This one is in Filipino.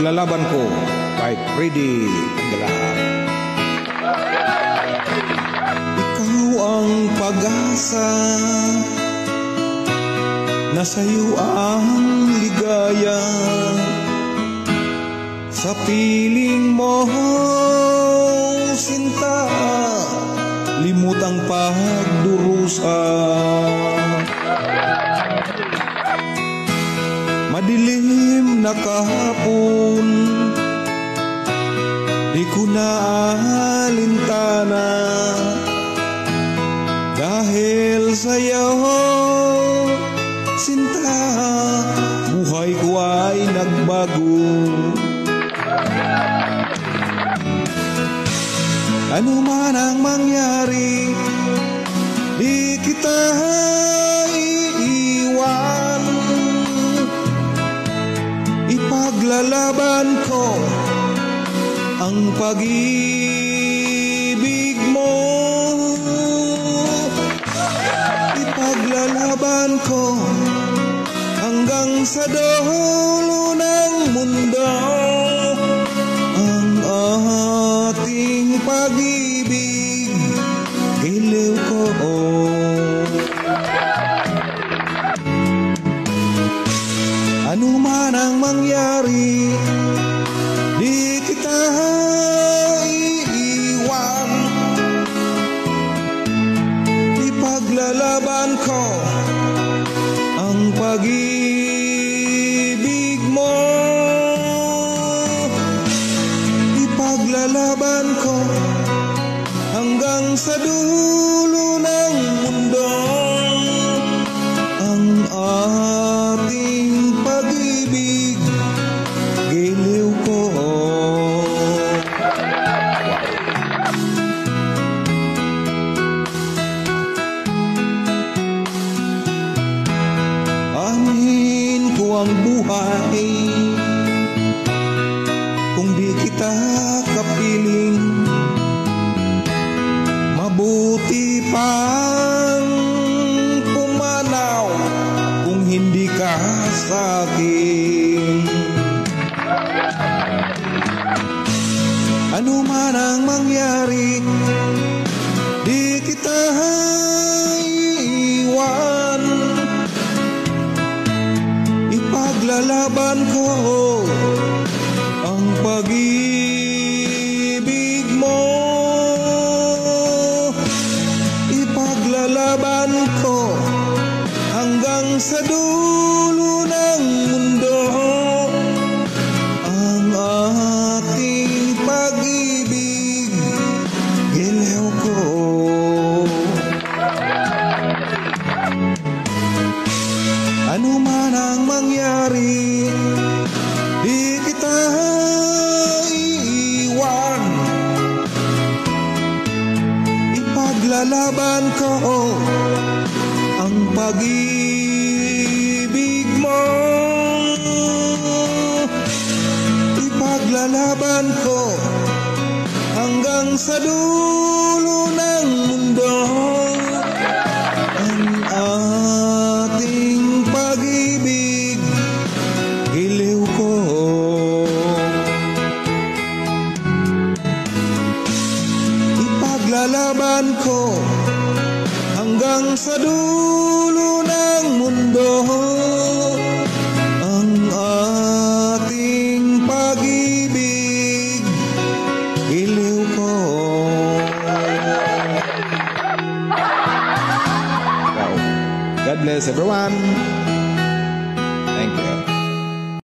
Ipaglalaban ko kay Freddy Aguilar. Ikaw ang pag-asa, nasa'yo ang ligaya. Sa piling mo, sinta, limot ang pagdurusa. Madilim na kahapon, di ko na alintana. Dahil sa'yo, sinta, buhay ko ay nagbago. Ano man ang mangyari, di kita iiwan. Ipaglalaban ko ang pag-ibig mo. Ipaglalaban ko hanggang sa dulo ng mundo. Ang ating pag-ibig, giliw ko. Ano man ang mangyari, di kita iiwan. Ipaglalaban ko ang pag-ibig mo. Ipaglalaban ko hanggang sa dulo ng mundo. Ang ating pag-ibig, giliw ko. Anin ko ang buhay kung di kita kapiling. Mabuti pang pumanaw kung hindi ka sa'kin. Ano man ang mangyari, di kita iiwan. Ipaglalaban ko ang pag-ibig mo. Ipaglalaban ko hanggang sa dulo ng mundo. Ang ating pag-ibig, giliw ko. Ano man ang mangyari, di kita iiwan. Ipaglalaban ko ang pag-ibig mo. Ipaglalaban ko hanggang sa dulo ng mundo. Ang ating pag-ibig, giliw ko. Ipaglalaban ko hanggang sa dulo ng mundo. Ang ating pag-ibig, giliw ko. Wow. God bless everyone. Thank you.